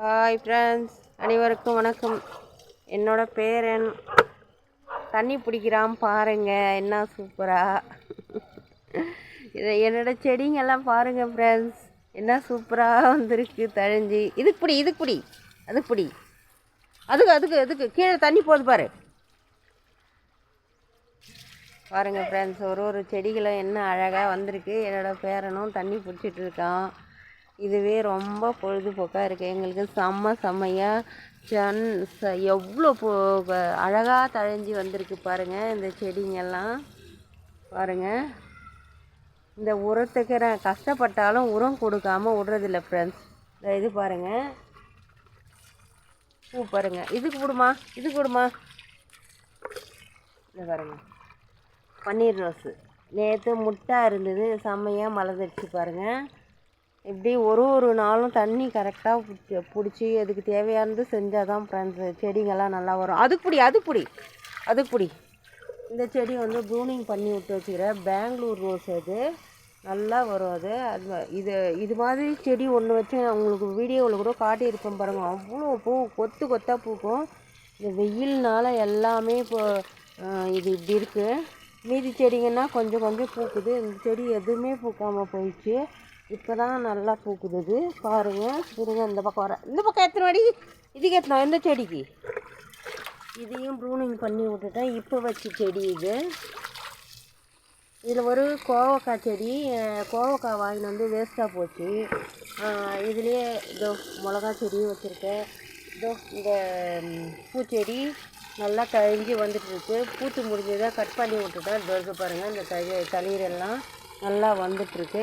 Hi friends, அனைவருக்கும் வணக்கம். என்னோட பேரன் தண்ணி பிடிக்கிறான் பாருங்க, என்ன சூப்பராக. என்னோடய செடிங்கெல்லாம் பாருங்கள் ஃப்ரெண்ட்ஸ், என்ன சூப்பராக வந்திருக்கு தழிஞ்சி. இதுக்கு பிடி அதுக்கு பிடி, அதுக்கு கீழே தண்ணி போகுது பாருங்கள் ஃப்ரெண்ட்ஸ். ஒரு செடிகளும் என்ன அழகாக வந்திருக்கு. என்னோடய பேரனும் தண்ணி பிடிச்சிட்டு இருக்கான். இதுவே ரொம்ப பொழுதுபோக்காக இருக்குது எங்களுக்கு. செம்மையாக எவ்வளோ அழகாக தழைஞ்சி வந்திருக்கு பாருங்கள். இந்த செடிங்கெல்லாம் பாருங்கள். இந்த உரத்துக்கு நான் கஷ்டப்பட்டாலும் உரம் கொடுக்காமல் விடுறதில்ல ஃப்ரெண்ட்ஸ். இது பாருங்கள், பூ பாருங்கள். இதுக்கு விடுமா இது பாருங்கள், பன்னீர் ரோஸு. நேற்று முட்டை இருந்தது, செம்மையாக மலர்ந்துடுச்சு பாருங்கள். இப்படி ஒரு நாளும் தண்ணி கரெக்டாக பிடிச்சி அதுக்கு தேவையானது செஞ்சால் தான் ஃப்ரெண்ட்ஸு செடிங்கெல்லாம் நல்லா வரும். அதுக்கு பிடி. இந்த செடி வந்து ப்ரூனிங் பண்ணி விட்டு வச்சுக்கிறேன். பெங்களூர் ரோஸ் அது நல்லா வரும். இது மாதிரி செடி ஒன்று வச்சு உங்களுக்கு வீடியோவில் கூட காட்டியிருப்பேன் பாருங்கள். அவ்வளோ பூ கொத்தாக பூக்கும். இந்த வெயில்னால எல்லாமே இப்போ இது இப்படி இருக்குது. மீதி செடிங்கன்னா கொஞ்சம் பூக்குது. இந்த செடி எதுவுமே பூக்காமல் போயிடுச்சு. இப்போ தான் நல்லா பூக்குது. இது பாருங்கள். இருங்க, இந்த பக்கம் எத்தனை அடி இதுக்கு எத்தனை எந்த செடிக்கு இதையும் ப்ரூனிங் பண்ணி விட்டுட்டேன். இப்போ வச்சு செடி இது. இதில் ஒரு கோவக்காய் செடி, கோவக்காய் வாங்கிட்டு வந்து வேஸ்ட்டாக போச்சு. இதுலேயே இதோ மிளகா செடியும் வச்சுருக்கேன். இதோ இந்த பூச்செடி நல்லா கழிஞ்சி வந்துட்டுருக்கு. பூத்து முடிஞ்சதை கட் பண்ணி விட்டுட்டேன். இதோ பாருங்கள், இந்த தளிரெல்லாம் நல்லா வந்துட்டுருக்கு.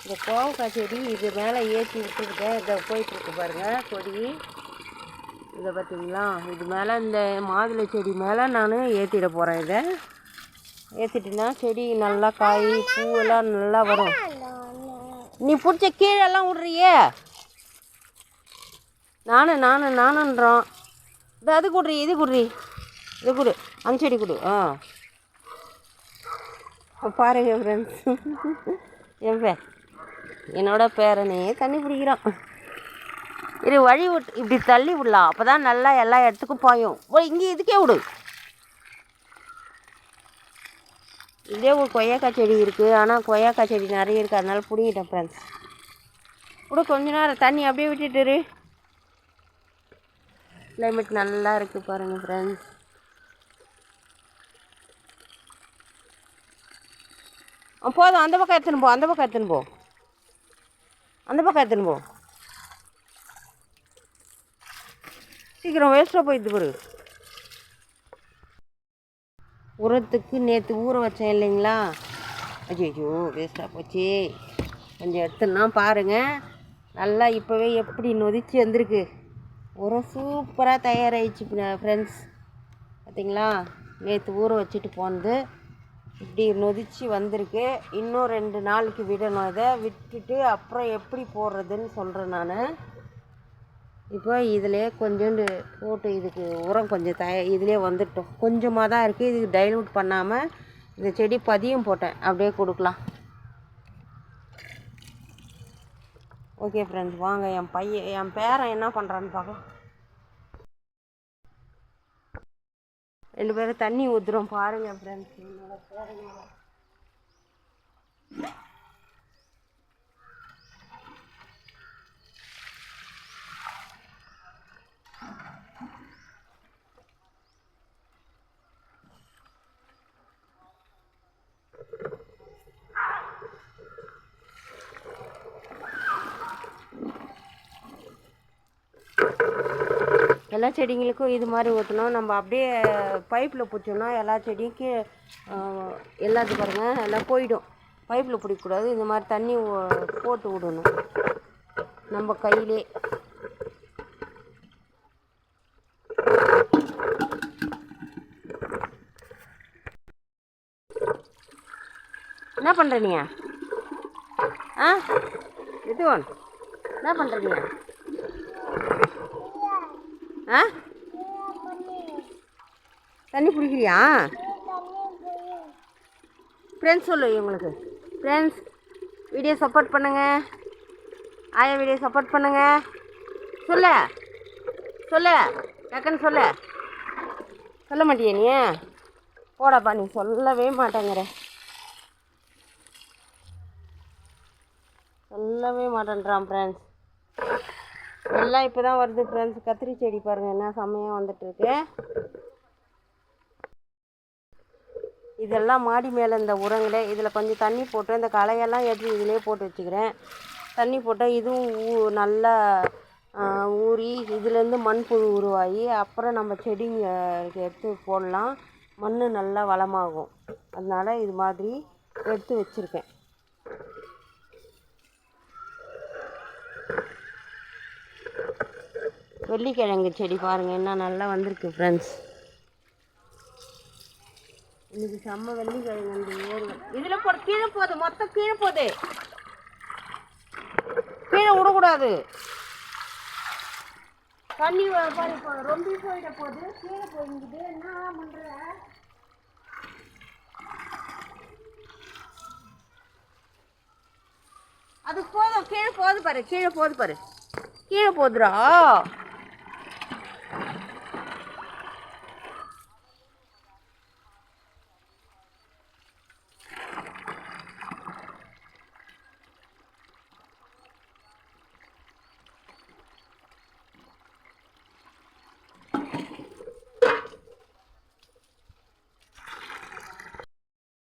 இந்த கோவக்காய் செடி இது மேலே ஏற்றி விட்டுருக்கேன். இதை போயிட்டுருக்கு பாருங்கள் கொடி. இதை பார்த்தீங்களா, இது மேலே இந்த மாதுளை செடி மேலே நான் ஏற்றிட போகிறேன். இதை ஏற்றிட்டுனா செடி நல்லா காய் பூவெல்லாம் நல்லா வரும். நீ பிடிச்ச கீழெல்லாம் விட்றியே. நானுன்றோம். அது குடுறி, இது கொடு, அந்த செடி கொடு. பாருங்கள் ஃப்ரெண்ட்ஸ், என்னோட பேரனே தண்ணி பிடிக்கிறான். இது வழி விட்டு இப்படி தள்ளி விடலாம், அப்போ தான் நல்லா எல்லா இடத்துக்கும் பாயும். இங்கே இதுக்கே விடு. இதே ஒரு கொய்யாக்காய் செடி இருக்குது, ஆனால் கொய்யாக்காய் செடி நிறைய இருக்குது, அதனால பிடிங்கிட்டேன் ஃப்ரெண்ட்ஸ். கொஞ்ச நேரம் தண்ணி அப்படியே விட்டுட்டுரு. கிளைமேட் நல்லா இருக்குது பாருங்கள் ஃப்ரெண்ட்ஸ். போதும், அந்த பக்கம் எடுத்துன்னு போ. சீக்கிரம் வேஸ்ட்டாக போயிடுது பாரு. உரத்துக்கு நேற்று ஊற வச்சேன் இல்லைங்களா, ஐயோ வேஸ்ட்டாக போச்சு. கொஞ்சம் எடுத்துன்னா பாருங்கள். நல்லா இப்போவே எப்படி நொதிச்சு வந்திருக்கு. உரம் சூப்பராக தயாராகிடுச்சு ஃப்ரெண்ட்ஸ். பார்த்தீங்களா, நேற்று ஊற வச்சுட்டு போனது இப்படி நொதிச்சு வந்திருக்கு. இன்னும் 2 நாளைக்கு விடணும். இதை விட்டுட்டு அப்புறம் எப்படி போடுறதுன்னு சொல்கிறேன் நான். இப்போ இதிலே கொஞ்சோண்டு போட்டு இதுக்கு உரம் கொஞ்சம் இதிலே வந்துட்டோம். கொஞ்சமாக தான் இருக்குது, இதுக்கு டைலூட் பண்ணாமல் இந்த செடி பதியம் போட்டேன். அப்படியே கொடுக்கலாம். ஓகே ஃப்ரெண்ட்ஸ், வாங்க என் பேரன் என்ன பண்ணுறான்னு பார்க்கலாம். 2 பேரும் தண்ணி ஊற்றுறோம் பாருங்கள் ஃப்ரெண்ட்ஸ். என்னோட பேரனோட எல்லா செடிங்களுக்கும் இது மாதிரி ஊற்றணும். நம்ம அப்படியே பைப்பில் பிடிச்சோன்னா எல்லா செடிக்கு எல்லாத்துக்கும் பாருங்கள் எல்லாம் போயிடும். பைப்பில் பிடிக்கக்கூடாது, இந்த மாதிரி தண்ணி போட்டு விடணும் நம்ம கையிலே. என்ன பண்ணுறீங்க? என்ன பண்ணுறீங்க? தண்ணி பிடிக்கிறியா ஃப்ரெண்ட்ஸ்? சொல்லு இவங்களுக்கு. ஃப்ரெண்ட்ஸ், வீடியோ சப்போர்ட் பண்ணுங்கள். ஆயா வீடியோ சப்போர்ட் பண்ணுங்கள். சொல்ல சொல்ல டக்குன்னு சொல்ல மாட்டியா நீ? போடாப்பா, நீ சொல்லவே மாட்டேங்கிற, சொல்லவே மாட்டேன்றான் ஃப்ரெண்ட்ஸ். எல்லாம் இப்போ தான் வருது ஃப்ரெண்ட்ஸ். கத்திரி செடி பாருங்கள் என்ன செம்மையாக வந்துட்டுருக்கு. இதெல்லாம் மாடி மேலே இந்த உரங்களே. இதில் கொஞ்சம் தண்ணி போட்டு இந்த களையெல்லாம் எடுத்து இதிலே போட்டு வச்சுக்கிறேன். தண்ணி போட்டால் இதுவும் நல்லா ஊறி இதுலேருந்து மண்புழு உருவாகி அப்புறம் நம்ம செடிங்க எடுத்து போடலாம். மண் நல்லா வளமாகும். அதனால் இது மாதிரி எடுத்து வச்சுருக்கேன். வெள்ளிக்கிழங்கு செடி பாருங்கள் என்ன நல்லா வந்திருக்கு ஃப்ரெண்ட்ஸ். இன்றைக்கி செம்ம வெள்ளிக்கிழங்கு அந்த ஏறுவேன். இதில் போட கீழே போகுது, மொத்தம் கீழே போகுது. கீழே விடக்கூடாது. தண்ணி பாரு இப்போ ரொம்ப போயிட போகுது. கீழே போயிடுது. என்ன பண்ணுற? அது போதும், கீழே போகுது பாரு, கீழே போகுது பாரு, கீழே போகுதுடா.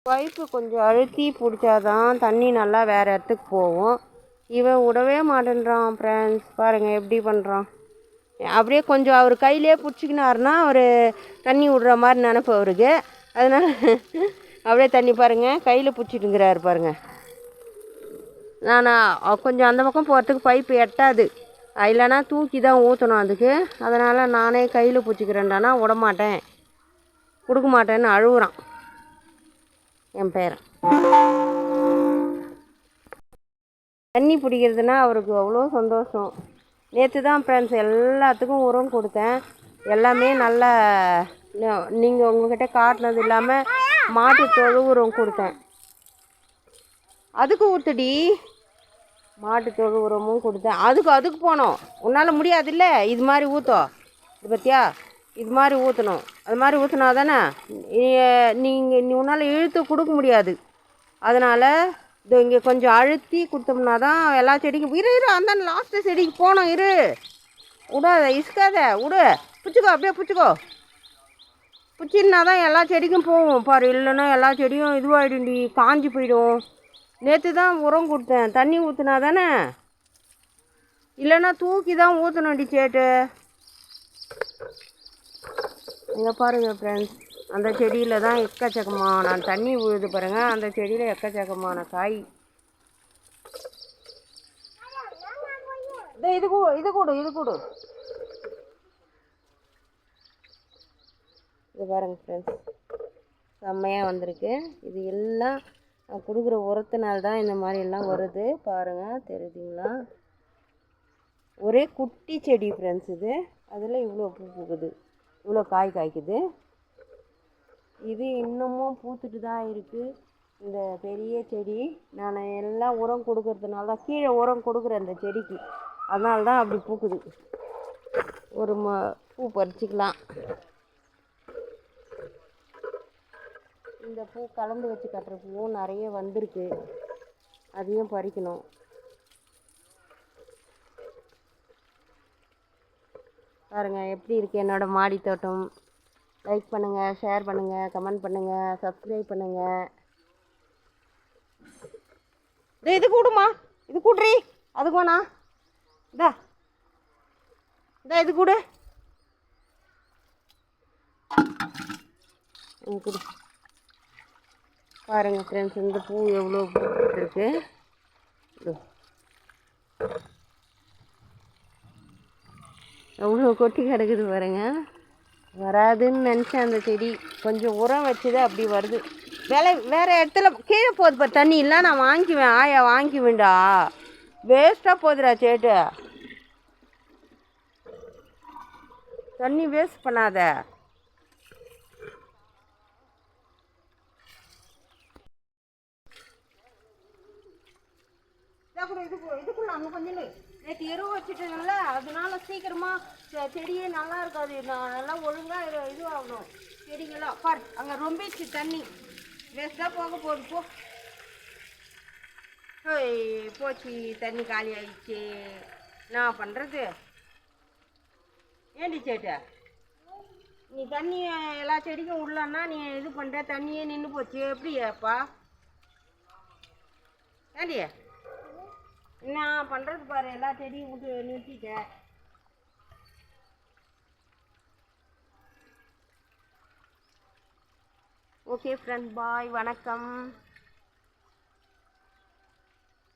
பைப்பு கொஞ்சம் அழுத்தி பிடிச்சாதான் தண்ணி நல்லா வேறு இடத்துக்கு போகும். இவன் விடவே மாட்டேன்றான் ஃப்ரெண்ட்ஸ். பாருங்கள் எப்படி பண்ணுறான். அப்படியே கொஞ்சம் அவர் கையிலே பிடிச்சிக்கினாருன்னா அவர் தண்ணி விடுற மாதிரி நினப்பு அவருக்கு. அதனால் அப்படியே தண்ணி பாருங்கள் கையில் பிடிச்சிட்டுங்கிறாரு பாருங்கள். நான் கொஞ்சம் அந்த பக்கம் போகிறதுக்கு பைப்பு எட்டாது, இல்லைனா தூக்கி தான் ஊற்றணும் அதுக்கு. அதனால் நானே கையில் பிடிச்சிக்கிறேன்டானா விடமாட்டேன், கொடுக்க மாட்டேன்னு அழுகுறான் என் பேரன். தண்ணி பிடிக்கிறதுனா அவருக்கு அவ்வளோ சந்தோஷம். நேற்று தான் ஃப்ரெண்ட்ஸ் எல்லாத்துக்கும் உரம் கொடுத்தேன். எல்லாமே நல்லா நீங்கள் உங்கள்கிட்ட காட்டினது இல்லாமல் மாட்டு தொழு உரம் கொடுத்தேன். அதுக்கு ஊற்றுடி, மாட்டு தொழு உரமும் கொடுத்தேன். அதுக்கு போனோம். உன்னால் முடியாதுல்ல, இது மாதிரி ஊற்றும். இது பற்றியா, இது மாதிரி ஊற்றணும். அது மாதிரி ஊற்றினா தானே நீ உன்னால் இழுத்து கொடுக்க முடியாது. அதனால் இது இங்கே கொஞ்சம் அழுத்தி கொடுத்தோம்னா தான் எல்லா செடிக்கும். இரு அந்த லாஸ்ட்டு செடிக்கு போனோம். விடாத, இசுக்காத, விடு, பிடிச்சிக்கோ, அப்படியே பிடிச்சின்னா தான் எல்லா செடிக்கும் போகும் பாரு. இல்லைன்னா எல்லா செடியும் இதுவாகிடும்டி, காஞ்சி போயிடும். நேற்று தான் உரம் கொடுத்தேன், தண்ணி ஊற்றுனா தானே, இல்லைன்னா தூக்கி தான் ஊற்றணும்டி சேட்டு. இங்கே பாருங்கள் ஃப்ரெண்ட்ஸ், அந்த செடியில் தான் எக்கச்சக்கமான தண்ணி விழுது பாருங்கள். அந்த செடியில் எக்கச்சக்கமான காய். இது கூடு இது பாருங்கள் ஃப்ரெண்ட்ஸ், செம்மையாக வந்திருக்கு. இது எல்லாம் கொடுக்குற உரத்தினால தான் இந்த மாதிரி எல்லாம் வருது பாருங்கள், தெரியுதுங்களா? ஒரே குட்டி செடி ஃப்ரெண்ட்ஸ் இது. அதில் இவ்வளோ பூ பூக்குது, இவ்வளோ காய் காய்க்குது. இது இன்னமும் பூத்துட்டு தான் இருக்குது. இந்த பெரிய செடி நான் எல்லாம் உரம் கொடுக்கறதுனால தான், கீழே உரம் கொடுக்குறேன் இந்த செடிக்கு, அதனால தான் அப்படி பூக்குது. ஒரு பூ பறிச்சிக்கலாம். இந்த பூ கலந்து வச்சு கட்டுற பூவும் நிறைய வந்திருக்கு, அதையும் பறிக்கணும். பாருங்கள் எப்படி இருக்குது என்னோடய மாடி தோட்டம். லைக் பண்ணுங்கள், ஷேர் பண்ணுங்கள், கமெண்ட் பண்ணுங்கள், சப்ஸ்கிரைப் பண்ணுங்கள். இது கூடுமா, இது கூடுறி, அதுக்கு வேணா இதா இது கூடு கூடு. பாருங்கள் ஃப்ரெண்ட்ஸ், இந்த பூ எவ்வளோ பூத்துருக்கு. எவ்வளோ கொட்டி கிடக்குது பாருங்கள். வராதுன்னு நினச்சேன் அந்த செடி, கொஞ்சம் உரம் வச்சுது அப்படி வருது. வேறு இடத்துல கீழே போகுது பாரு தண்ணி. இல்லை நான் வாங்கிக்குவேன், ஆயா வாங்கிக்குவேன்டா. வேஸ்ட்டாக போகுதுடா சேட்டு, தண்ணி வேஸ்ட் பண்ணாத. இதுக்குள்ள அங்கே கொஞ்சம் நேற்று எருவு வச்சுட்டேங்கல்ல, அதனால சீக்கிரமாக செடியே நல்லா இருக்காது. நான் நல்லா ஒழுங்காக இதுவாகணும் செடிங்கெல்லாம். பார் அங்கே ரொம்பிச்சு தண்ணி வேஸ்ட்டாக போக போகுது. போ போச்சு, தண்ணி காலி ஆயிடுச்சு. நான் பண்ணுறது ஏண்டி சேட்ட, நீ தண்ணி எல்லா செடிக்கும் விடலன்னா நீ இது பண்ணுற, தண்ணியே நின்று போச்சு. எப்படியாப்பா ஏண்டி என்ன பண்ணுறது பாரு, எல்லா செடியும் விட்டு நிறுத்திட்டேன். ஓகே ஃப்ரெண்ட், பாய், வணக்கம்.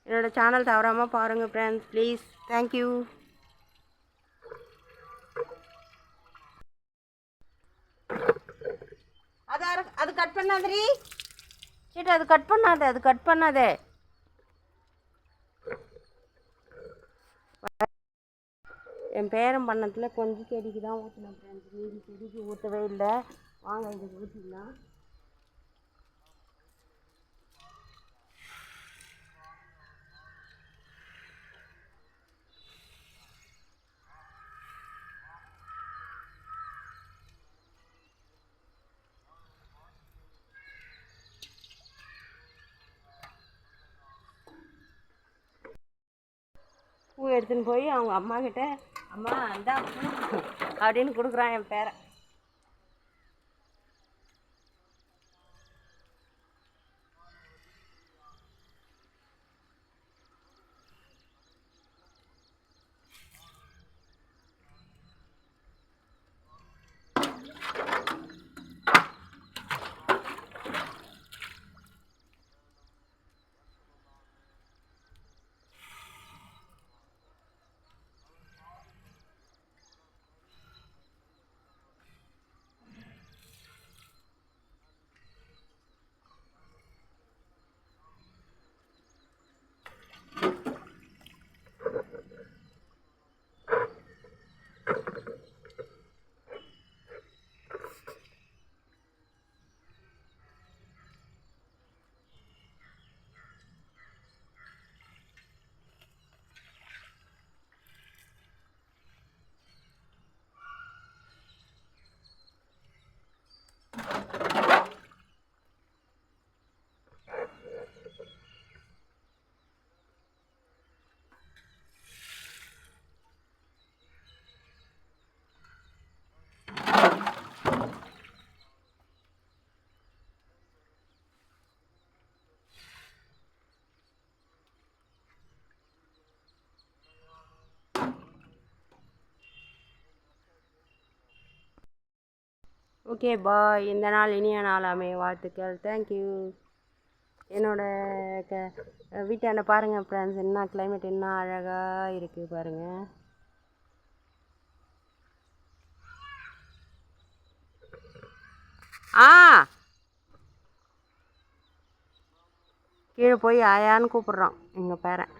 என்னோடய சேனல் தவறாமல் பாருங்கள் ஃப்ரெண்ட்ஸ், ப்ளீஸ். தேங்க்யூ. அது கட் பண்ணாதீ சரி, அது கட் பண்ணாதே. என் பேரன் பண்ணத்தில் கொஞ்சம் செடிக்கு தான் ஊற்றினேன் ஃப்ரெண்ட்ஸ், மீதி செடிக்கு ஊற்றவே இல்லை. வாங்க இதுக்கு ஊற்றிடலாம். பூ எடுத்துன்னு போய் அவங்க அம்மா கிட்ட, அம்மா அந்த பூ அப்படின்னு கொடுக்குறான் என் பேரை. Okay bye. இந்த நாள் இனிய நாள் அமைய வாழ்த்துக்கள். தேங்க்யூ. என்னோடய வீட்டாண்ட பாருங்கள் ஃப்ரெண்ட்ஸ், என்ன கிளைமேட் என்ன அழகாக இருக்குது பாருங்கள். கீழே போய் ஆயான்னு கூப்பிட்றோம் எங்கள் பேரன்.